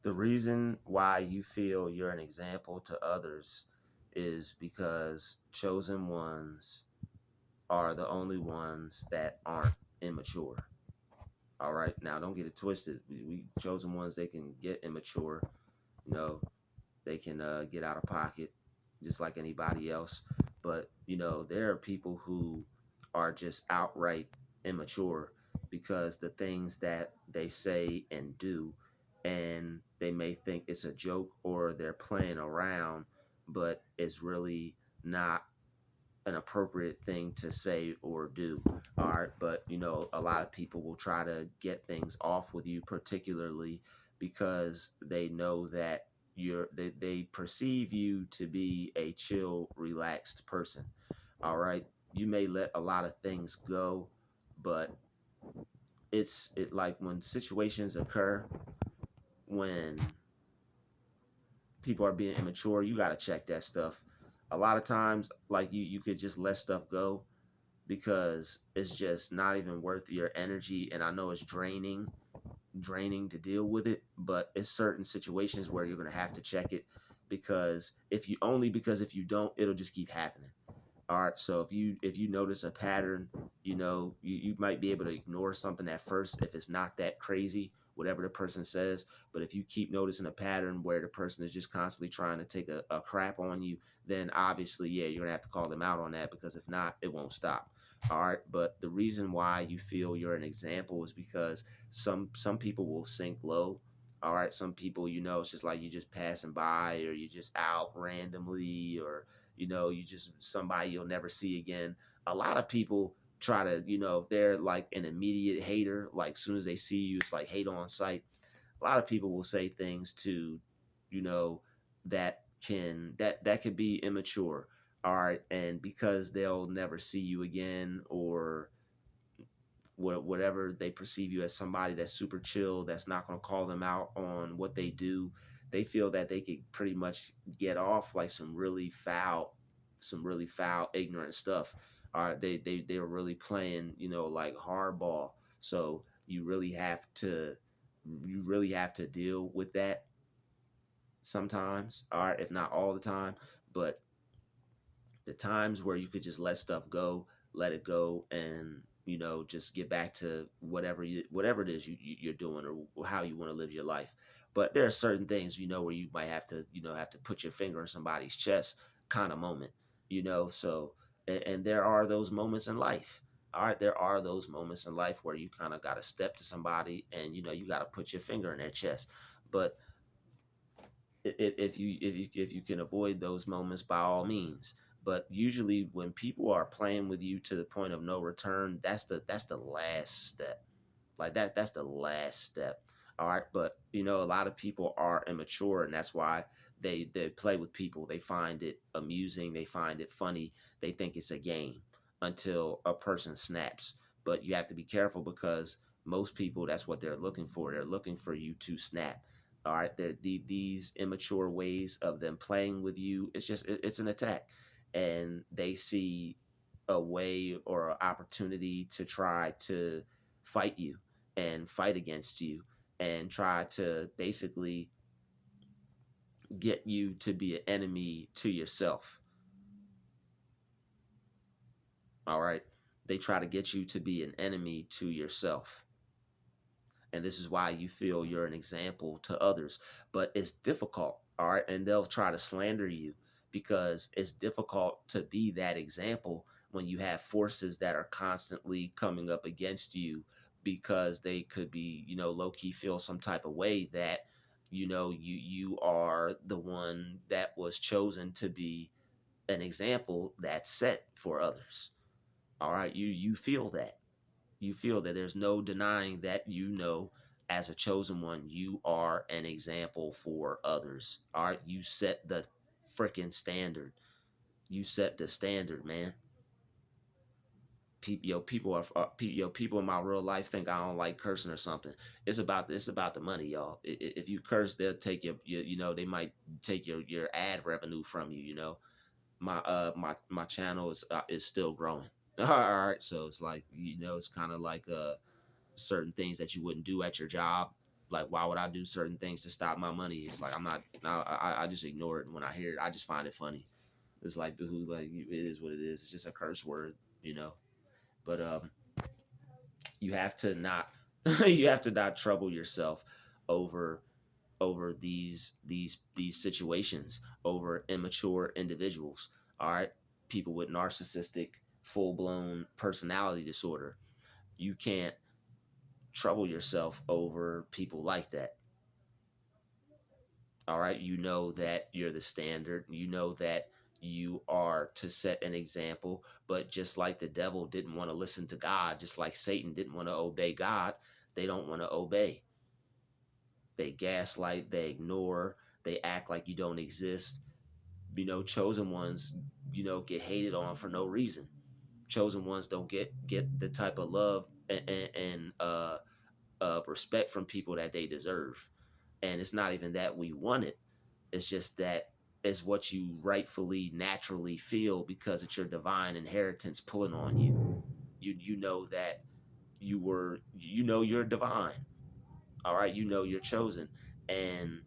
The reason why you feel you're an example to others is because chosen ones are the only ones that aren't immature. All right. Now, don't get it twisted. We chosen ones, they can get immature. You know, they can get out of pocket just like anybody else. But, there are people who are just outright immature because the things that they say and do, and they may think it's a joke or they're playing around, but it's really not an appropriate thing to say or do. All right. But, a lot of people will try to get things off with you, particularly because they know that they perceive you to be a chill, relaxed person. All right. You may let a lot of things go, but it like when situations occur when people are being immature, you got to check that stuff. A lot of times, like you could just let stuff go because it's just not even worth your energy. And I know it's draining to deal with it, but it's certain situations where you're going to have to check it, because if you don't, it'll just keep happening. All right. So if you notice a pattern, you might be able to ignore something at first if it's not that crazy, whatever the person says. But if you keep noticing a pattern where the person is just constantly trying to take a crap on you, then obviously, yeah, you're gonna have to call them out on that, because if not, it won't stop. All right. But the reason why you feel you're an example is because some people will sink low. All right. Some people, it's just like you just passing by, or you just out randomly, or you just somebody you'll never see again. A lot of people try to, if they're like an immediate hater, like soon as they see you, it's like hate on sight. A lot of people will say things to, you know, that could be immature. All right. And because they'll never see you again, or whatever, they perceive you as somebody that's super chill, that's not going to call them out on what they do. They feel that they could pretty much get off like some really foul ignorant stuff. All right. They're really playing, like hardball. So you really have to deal with that sometimes. All right. If not all the time, but the times where you could just let stuff go, let it go, and just get back to whatever it is you're doing, or how you want to live your life. But there are certain things, where you might have to put your finger in somebody's chest, kind of moment. So, and there are those moments in life. All right, there are those moments in life where you kind of got to step to somebody, and you got to put your finger in their chest. But if you can avoid those moments, by all means. But usually when people are playing with you to the point of no return, that's the last step. Like that's the last step. All right. But a lot of people are immature, and that's why they play with people. They find it amusing, they find it funny, they think it's a game until a person snaps. But you have to be careful, because most people, that's what they're looking for. They're looking for you to snap. All right. These immature ways of them playing with you, it's an attack. And they see a way or an opportunity to try to fight you and fight against you, and try to basically get you to be an enemy to yourself. All right. They try to get you to be an enemy to yourself. And this is why you feel you're an example to others. But it's difficult. All right. And they'll try to slander you, because it's difficult to be that example when you have forces that are constantly coming up against you, because they could be, low key feel some type of way that, you are the one that was chosen to be an example that's set for others. All right. You feel that. You feel that there's no denying that, as a chosen one, you are an example for others. All right. You set the freaking standard. You set the standard, man. People in my real life think I don't like cursing or something. It's about the money, y'all. If you curse, they'll take they might take your ad revenue from you. My channel is still growing. All right. So it's like, it's kind of like certain things that you wouldn't do at your job. Like, why would I do certain things to stop my money? It's like, I'm not, I just ignore it. And when I hear it, I just find it funny. It's like, who, like, it is what it is. It's just a curse word, you know. But you have to not, you have to not trouble yourself over these situations, over immature individuals. All right, people with narcissistic, full blown personality disorder. You can't trouble yourself over people like that. All right, you know that you're the standard. You know that you are to set an example. But just like the devil didn't want to listen to God, just like Satan didn't want to obey God, they don't want to obey. They gaslight, they ignore, they act like you don't exist. You know, chosen ones, you know, get hated on for no reason. Chosen ones don't get the type of love and of respect from people that they deserve. And it's not even that we want it. It's just that it's what you rightfully, naturally feel because it's your divine inheritance pulling on you. You know that you know you're divine. All right, you know you're chosen. And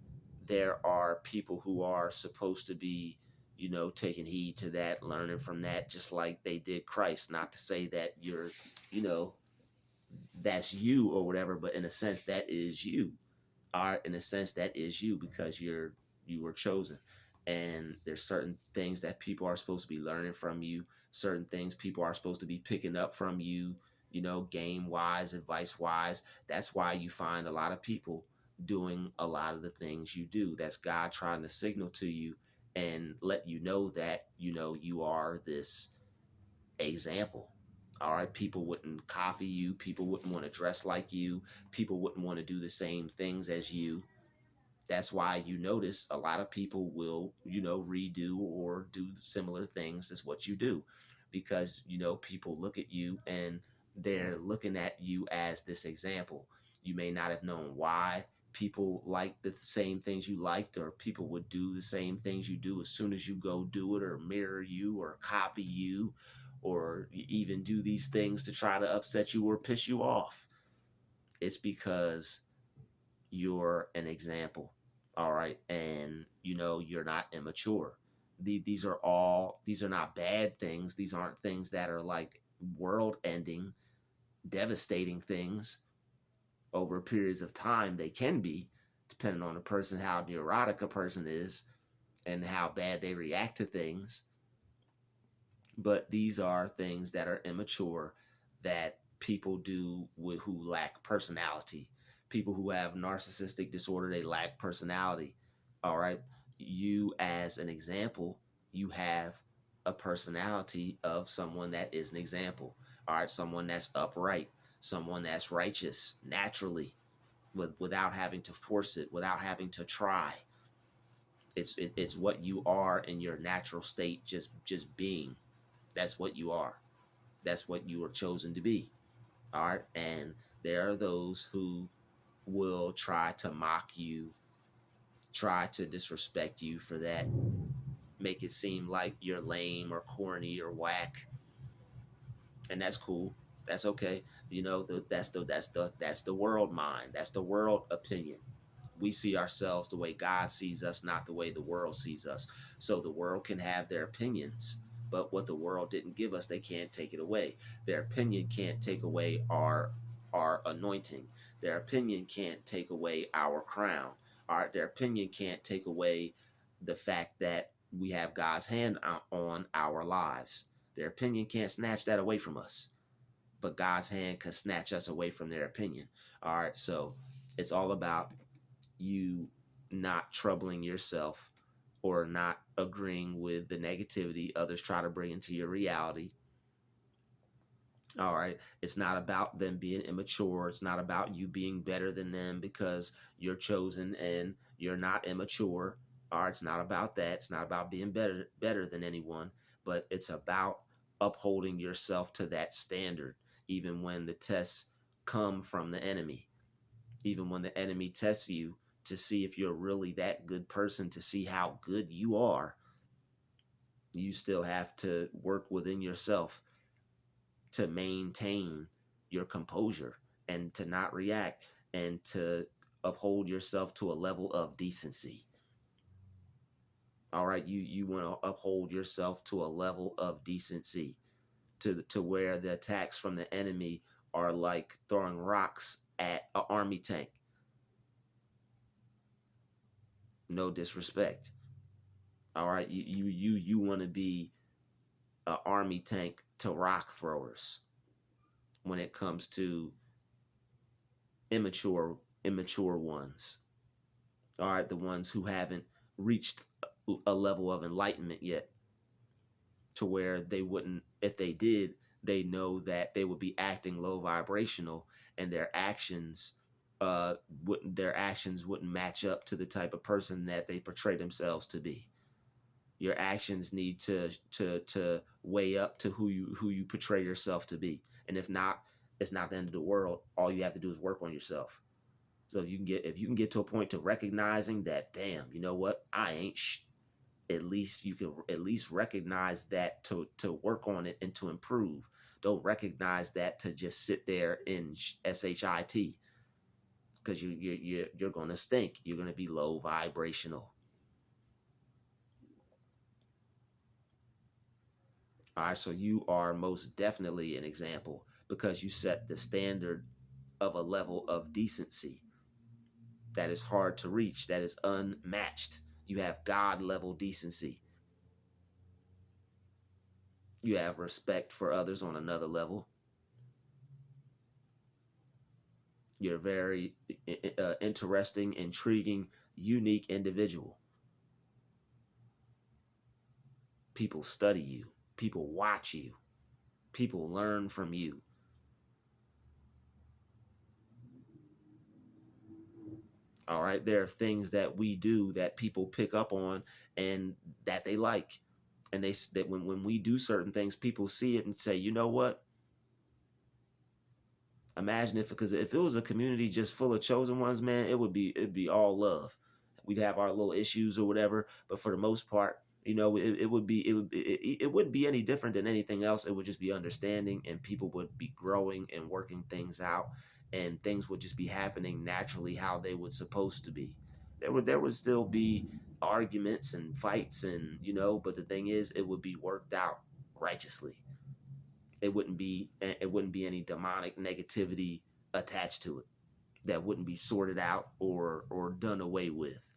there are people who are supposed to be, you know, taking heed to that, learning from that, just like they did Christ. Not to say that you're, you know, that's you or whatever, but in a sense that is you. Are in a sense that is you because you were chosen. And there's certain things that people are supposed to be learning from you, certain things people are supposed to be picking up from you, you know, game wise, advice wise. That's why you find a lot of people doing a lot of the things you do. That's God trying to signal to you and let you know that, you know, you are this example. All right, people wouldn't copy you, people wouldn't want to dress like you, people wouldn't want to do the same things as you. That's why you notice a lot of people will, you know, redo or do similar things as what you do, because, you know, people look at you and they're looking at you as this example. You may not have known why people like the same things you liked, or people would do the same things you do as soon as you go do it, or mirror you, or copy you, or even do these things to try to upset you or piss you off. It's because you're an example. All right, and you know you're not immature. These are not bad things. These aren't things that are like world ending, devastating things. Over periods of time they can be, depending on the person, how neurotic a person is and how bad they react to things. But these are things that are immature, that people do who lack personality. People who have narcissistic disorder, they lack personality. All right, you as an example, you have a personality of someone that is an example. All right, someone that's upright, someone that's righteous naturally, without having to force it, without having to try. It's what you are in your natural state, just being. That's what you are. That's what you were chosen to be. All right. And there are those who will try to mock you, try to disrespect you for that, make it seem like you're lame or corny or whack. And that's cool. That's okay. You know, that's the world mind. That's the world opinion. We see ourselves the way God sees us, not the way the world sees us. So the world can have their opinions, but what the world didn't give us, they can't take it away. Their opinion can't take away our anointing. Their opinion can't take away our crown. Their opinion can't take away the fact that we have God's hand on our lives. Their opinion can't snatch that away from us, but God's hand can snatch us away from their opinion. All right, so it's all about you not troubling yourself or not agreeing with the negativity others try to bring into your reality. All right. It's not about them being immature. It's not about you being better than them because you're chosen and you're not immature. All right. It's not about that. It's not about being better than anyone, but it's about upholding yourself to that standard, even when the tests come from the enemy, even when the enemy tests you to see if you're really that good person, to see how good you are. You still have to work within yourself to maintain your composure and to not react and to uphold yourself to a level of decency. All right, you want to uphold yourself to a level of decency, to where the attacks from the enemy are like throwing rocks at an army tank. No disrespect. All right, you want to be an army tank to rock throwers when it comes to immature ones. All right, the ones who haven't reached a level of enlightenment yet, to where they wouldn't, if they did, they know that they would be acting low vibrational, and uh their actions wouldn't match up to the type of person that they portray themselves to be. Your actions need to weigh up to who you portray yourself to be. And if not, it's not the end of the world. All you have to do is work on yourself. So if you can get to a point to recognizing that, damn, you know what, I ain't at least you can at least recognize that, to work on it and to improve. Don't recognize that to just sit there in shit, because you're going to stink. You're going to be low vibrational. All right, so you are most definitely an example, because you set the standard of a level of decency that is hard to reach, that is unmatched. You have God level decency. You have respect for others on another level. You're a very interesting, intriguing, unique individual. People study you, people watch you, people learn from you. All right, there are things that we do that people pick up on and that they like. And that when we do certain things, people see it and say, you know what? Imagine if, because if it was a community just full of chosen ones, man, it'd be all love. We'd have our little issues or whatever, but for the most part, it wouldn't be any different than anything else. It would just be understanding, and people would be growing and working things out, and things would just be happening naturally how they would supposed to be. There would still be arguments and fights, and but the thing is, it would be worked out righteously. It wouldn't be any demonic negativity attached to it that wouldn't be sorted out or done away with.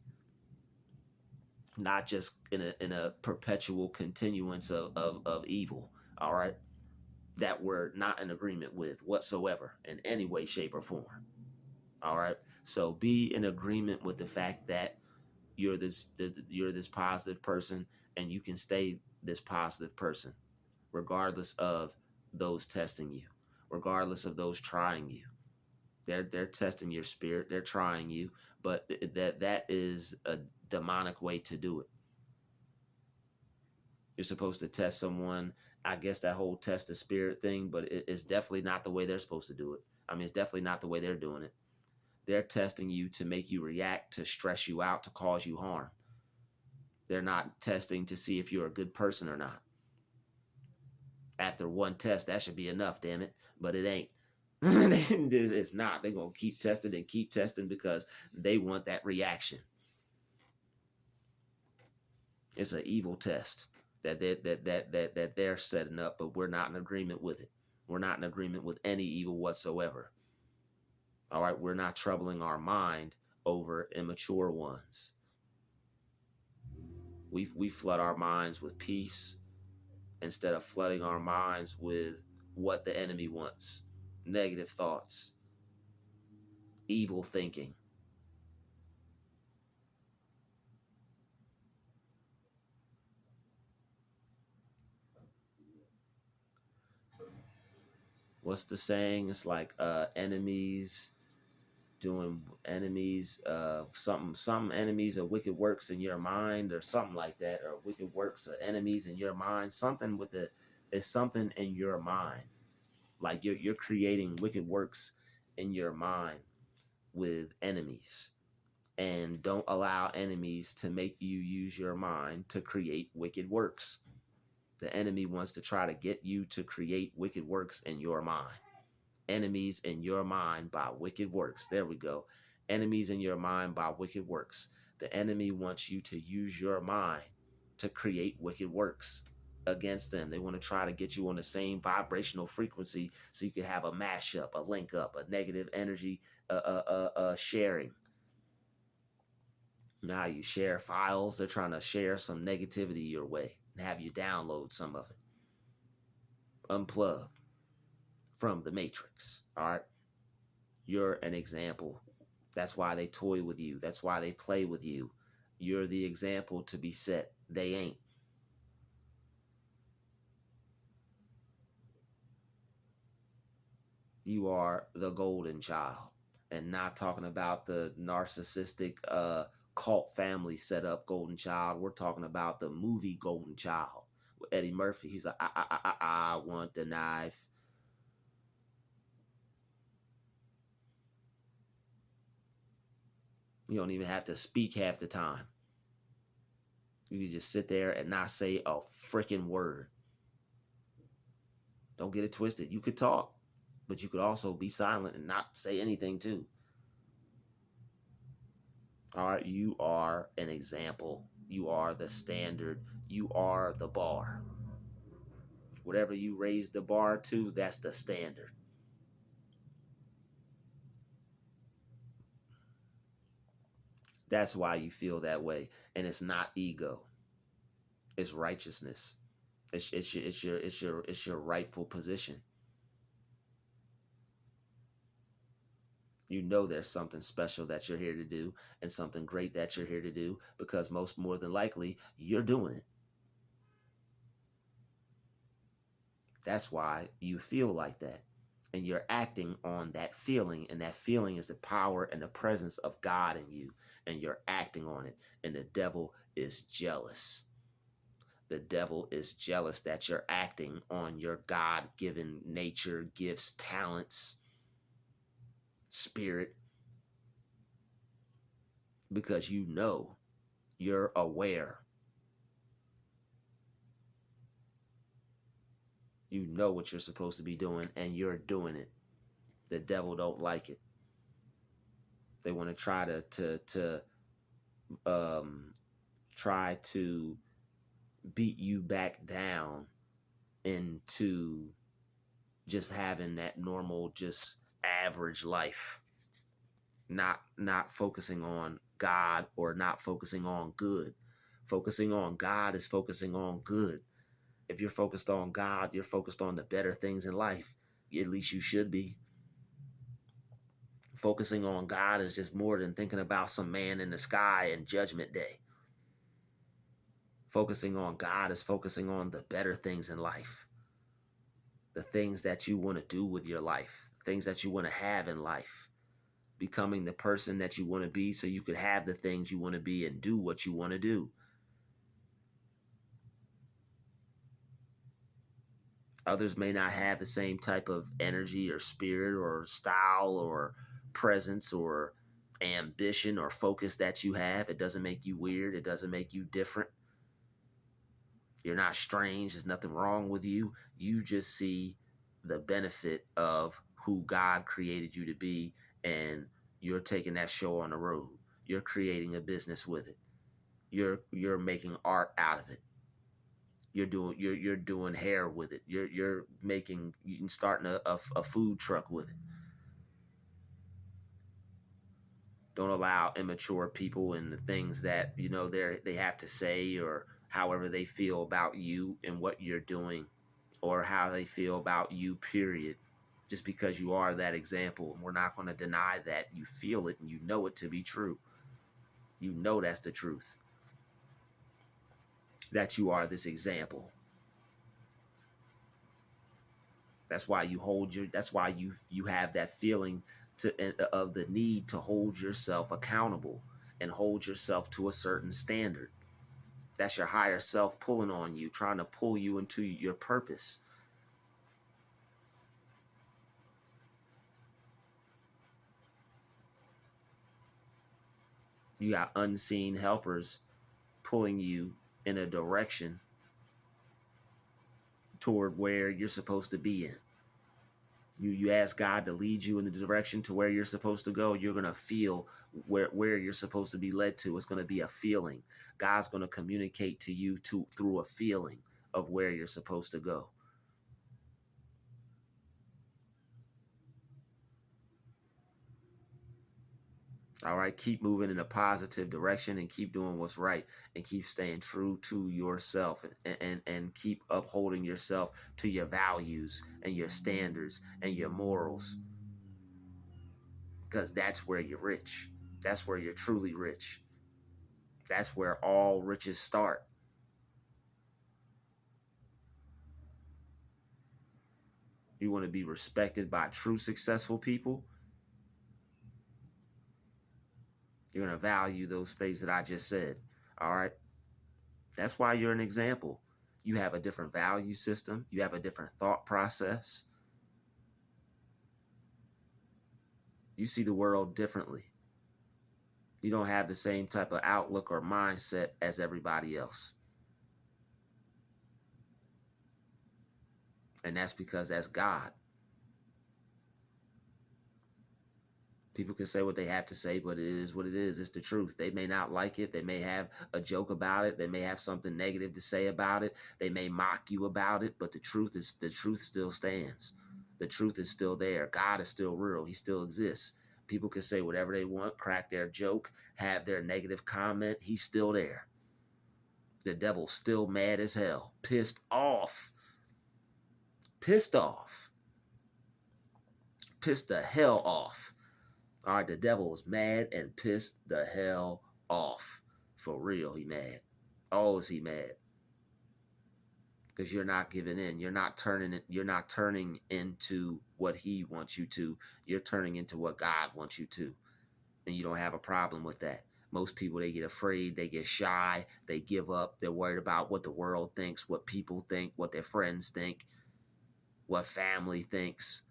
Not just in a perpetual continuance of evil. All right, that we're not in agreement with whatsoever in any way, shape, or form. All right, so be in agreement with the fact that you're this positive person, and you can stay this positive person regardless of those testing you, regardless of those trying you. They're testing your spirit, they're trying you, but that is a demonic way to do it. You're supposed to test someone. I guess that whole test the spirit thing, but it's definitely not the way they're supposed to do it. I mean, it's definitely not the way they're doing it. They're testing you to make you react, to stress you out, to cause you harm. They're not testing to see if you're a good person or not. After one test, that should be enough, damn it. But it ain't. It's not. They're gonna keep testing and keep testing because they want that reaction. It's an evil test that they're setting up, but we're not in agreement with it. We're not in agreement with any evil whatsoever. All right, we're not troubling our mind over immature ones. We flood our minds with peace instead of flooding our minds with what the enemy wants, negative thoughts, evil thinking. What's the saying? It's like some enemies are wicked works in your mind, or something like that, or wicked works are enemies in your mind. Something with the It's something in your mind. Like you're creating wicked works in your mind with enemies. And don't allow enemies to make you use your mind to create wicked works. The enemy wants to try to get you to create wicked works in your mind. Enemies in your mind by wicked works. There we go. Enemies in your mind by wicked works. The enemy wants you to use your mind to create wicked works against them. They want to try to get you on the same vibrational frequency so you can have a mashup, a link up, a negative energy sharing. Now you share files, they're trying to share some negativity your way and have you download some of it. Unplug from the matrix. All right. You're an example. That's why they toy with you. That's why they play with you. You're the example to be set. They ain't. You are the golden child. And not talking about the narcissistic cult family setup golden child. We're talking about the movie Golden Child with Eddie Murphy. He's like, I want the knife. You don't even have to speak half the time. You can just sit there and not say a freaking word. Don't get it twisted. You could talk, but you could also be silent and not say anything too. All right, you are an example. You are the standard. You are the bar. Whatever you raise the bar to, that's the standard. That's why you feel that way. And it's not ego. It's righteousness. It's your rightful position. You know there's something special that you're here to do and something great that you're here to do because most more than likely you're doing it. That's why you feel like that. And you're acting on that feeling, and that feeling is the power and the presence of God in you, and you're acting on it. And the devil is jealous. The devil is jealous that you're acting on your God given nature, gifts, talents, spirit, because you know, you're aware. You know what you're supposed to be doing, and you're doing it. The devil don't like it. They want to try um try to beat you back down into just having that normal, just average life, not focusing on God or not focusing on good. Focusing on God is focusing on good. If you're focused on God, you're focused on the better things in life. At least you should be. Focusing on God is just more than thinking about some man in the sky and judgment day. Focusing on God is focusing on the better things in life, the things that you want to do with your life, things that you want to have in life, becoming the person that you want to be so you could have the things you want to be and do what you want to do. Others may not have the same type of energy or spirit or style or presence or ambition or focus that you have. It doesn't make you weird. It doesn't make you different. You're not strange. There's nothing wrong with you. You just see the benefit of who God created you to be, and you're taking that show on the road. You're creating a business with it. You're making art out of it. You're doing hair with it. You're making you starting a food truck with it. Don't allow immature people and the things that they have to say or however they feel about you and what you're doing or how they feel about you, period. Just because you are that example, and we're not going to deny that you feel it and you know it to be true. You know that's the truth. That you are this example. That's why that's why you have that feeling of the need to hold yourself accountable and hold yourself to a certain standard. That's your higher self pulling on you, trying to pull you into your purpose. You got unseen helpers pulling you in a direction toward where you're supposed to be in. You ask God to lead you in the direction to where you're supposed to go, you're going to feel where you're supposed to be led to. It's going to be a feeling. God's going to communicate to you through a feeling of where you're supposed to go. All right, keep moving in a positive direction and keep doing what's right and keep staying true to yourself and keep upholding yourself to your values and your standards and your morals, because that's where you're rich. That's where you're truly rich. That's where all riches start. You want to be respected by true successful people. You're going to value those things that I just said. All right. That's why you're an example. You have a different value system. You have a different thought process. You see the world differently. You don't have the same type of outlook or mindset as everybody else. And that's because that's God. People can say what they have to say, but it is what it is. It's the truth. They may not like it. They may have a joke about it. They may have something negative to say about it. They may mock you about it, but the truth still stands. The truth is still there. God is still real. He still exists. People can say whatever they want, crack their joke, have their negative comment. He's still there. The devil's still mad as hell, pissed off, pissed off, pissed the hell off. All right, the devil is mad and pissed the hell off. For real, he mad. Oh, is he mad? Because you're not giving in. You're not turning it. You're not turning into what he wants you to. You're turning into what God wants you to. And you don't have a problem with that. Most people, they get afraid, they get shy, they give up. They're worried about what the world thinks, what people think, what their friends think, what family thinks,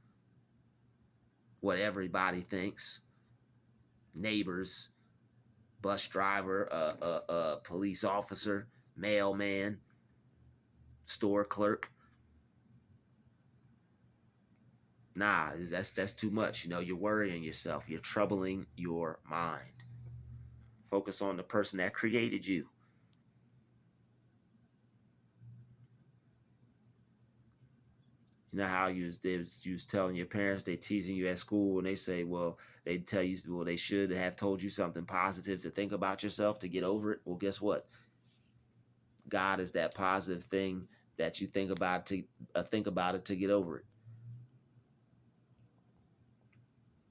what everybody thinks, neighbors, bus driver, police officer, mailman, store clerk. Nah, that's too much. You know, you're worrying yourself. You're troubling your mind. Focus on the person that created you. You know how you was telling your parents, they teasing you at school, and they say, well, they tell you, well, they should have told you something positive to think about yourself to get over it. Well, guess what? God is that positive thing that you think about it to get over it.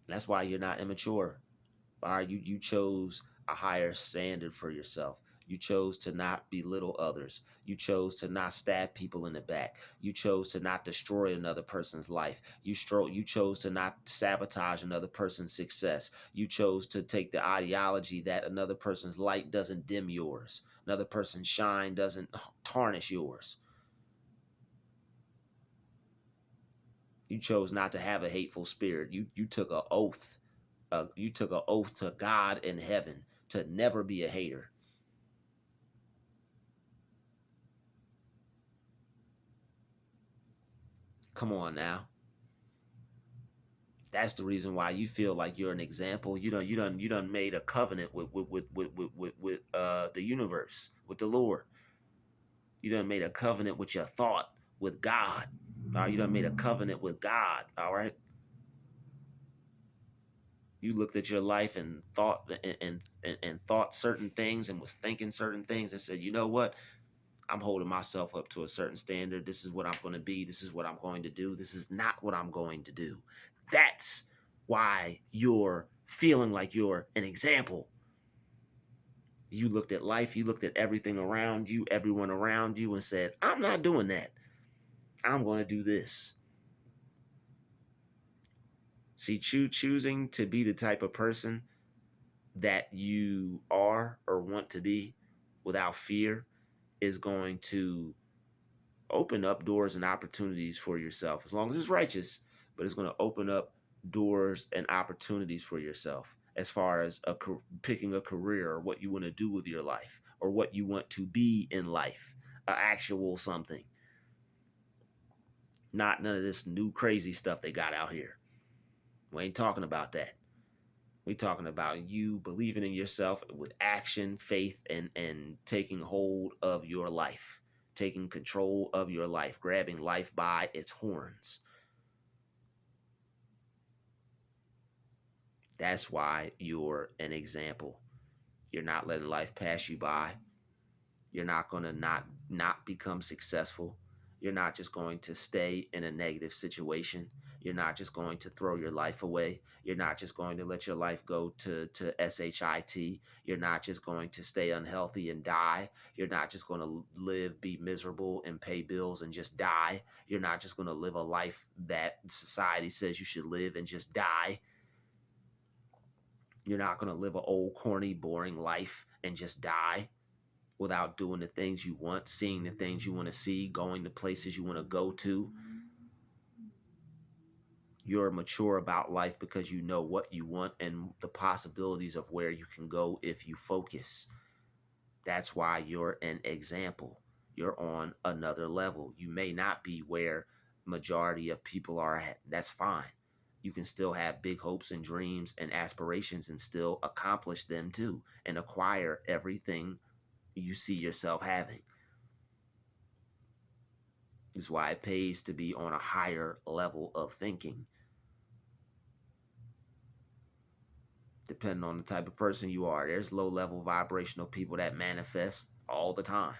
That's why you're not immature. All right, you chose a higher standard for yourself. You chose to not belittle others. You chose to not stab people in the back. You chose to not destroy another person's life. You chose to not sabotage another person's success. You chose to take the ideology that another person's light doesn't dim yours. Another person's shine doesn't tarnish yours. You chose not to have a hateful spirit. You took an oath. You took an oath to God in heaven to never be a hater. Come on now. That's the reason why you feel like you're an example. You done made a covenant with the universe, with the Lord. You done made a covenant with your thought, with God. All right, you done made a covenant with God. All right. You looked at your life and thought and thought certain things and was thinking certain things and said, you know what? I'm holding myself up to a certain standard. This is what I'm going to be. This is what I'm going to do. This is not what I'm going to do. That's why you're feeling like you're an example. You looked at life, you looked at everything around you, everyone around you, and said, I'm not doing that. I'm going to do this. See, choosing to be the type of person that you are or want to be without fear is going to open up doors and opportunities for yourself, as long as it's righteous, but it's going to open up doors and opportunities for yourself as far as picking a career or what you want to do with your life or what you want to be in life, an actual something. Not none of this new crazy stuff they got out here. We ain't talking about that. We talking about you believing in yourself with action, faith, and taking hold of your life, taking control of your life, grabbing life by its horns. That's why you're an example. You're not letting life pass you by. You're not going to not become successful. You're not just going to stay in a negative situation. You're not just going to throw your life away. You're not just going to let your life go to shit. You're not just going to stay unhealthy and die. You're not just going to live, be miserable, and pay bills and just die. You're not just going to live a life that society says you should live and just die. You're not going to live an old, corny, boring life and just die without doing the things you want, seeing the things you want to see, going to places you want to go to. You're mature about life because you know what you want and the possibilities of where you can go if you focus. That's why you're an example. You're on another level. You may not be where majority of people are at. That's fine. You can still have big hopes and dreams and aspirations and still accomplish them too and acquire everything you see yourself having. This is why it pays to be on a higher level of thinking. Depending on the type of person you are, there's low level vibrational people that manifest all the time.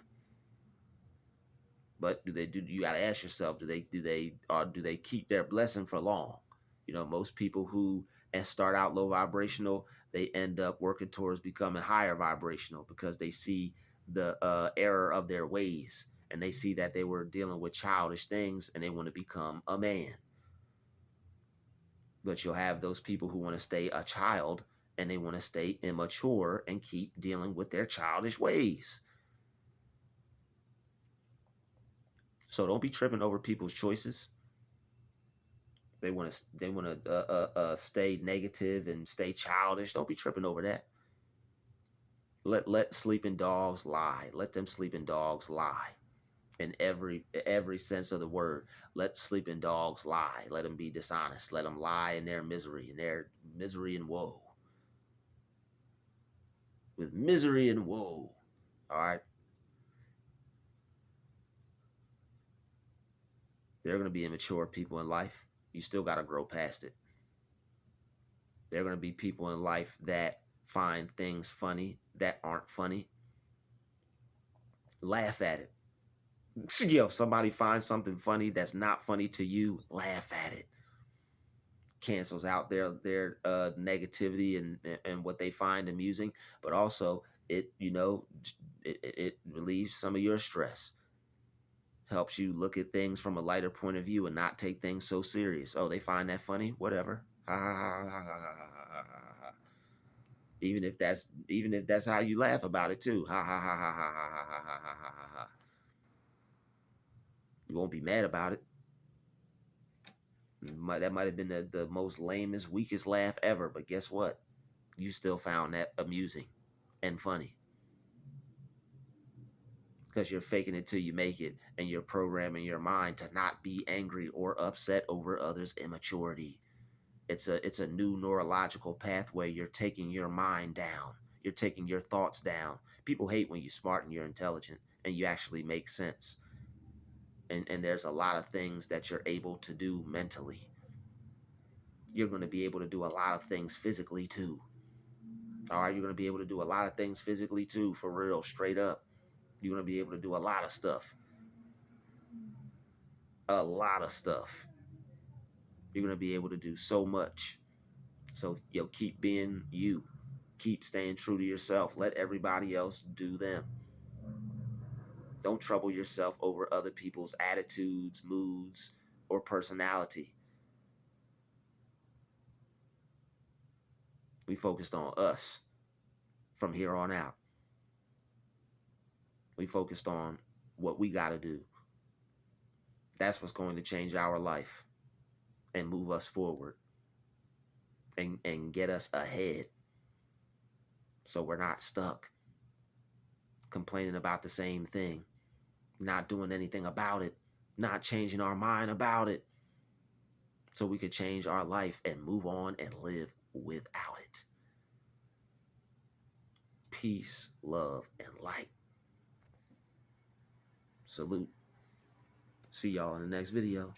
But you got to ask yourself, do they keep their blessing for long? You know, most people who start out low vibrational, they end up working towards becoming higher vibrational because they see the error of their ways and they see that they were dealing with childish things and they want to become a man. But you'll have those people who want to stay a child and they want to stay immature and keep dealing with their childish ways. So don't be tripping over people's choices. They want to stay negative and stay childish. Don't be tripping over that. Let sleeping dogs lie. Let them sleeping dogs lie. In every sense of the word, let sleeping dogs lie. Let them be dishonest. Let them lie in their misery and woe. With misery and woe. All right. There are going to be immature people in life. You still got to grow past it. There are going to be people in life that find things funny that aren't funny. Laugh at it. If somebody finds something funny that's not funny to you, laugh at it. Cancels out their negativity and what they find amusing, but also it relieves some of your stress. Helps you look at things from a lighter point of view and not take things so serious. Oh, they find that funny? Whatever. Ha ha ha ha ha ha ha ha. Even if that's how you laugh about it too. Ha ha ha ha ha ha ha ha ha ha ha. You won't be mad about it. That might have been the most lamest, weakest laugh ever, but guess what? You still found that amusing and funny. Because you're faking it till you make it, and you're programming your mind to not be angry or upset over others' immaturity. It's a new neurological pathway. You're taking your mind down. You're taking your thoughts down. People hate when you're smart and you're intelligent and you actually make sense. And there's a lot of things that you're able to do mentally. You're going to be able to do a lot of things physically too. All right, you're going to be able to do a lot of things physically too, for real, straight up. You're going to be able to do a lot of stuff. A lot of stuff. You're going to be able to do so much. So, keep being you. Keep staying true to yourself. Let everybody else do them. Don't trouble yourself over other people's attitudes, moods, or personality. We focused on us from here on out. We focused on what we got to do. That's what's going to change our life and move us forward and get us ahead. So we're not stuck complaining about the same thing, not doing anything about it, not changing our mind about it so we could change our life and move on and live without it. Peace, love, and light. Salute. See y'all in the next video.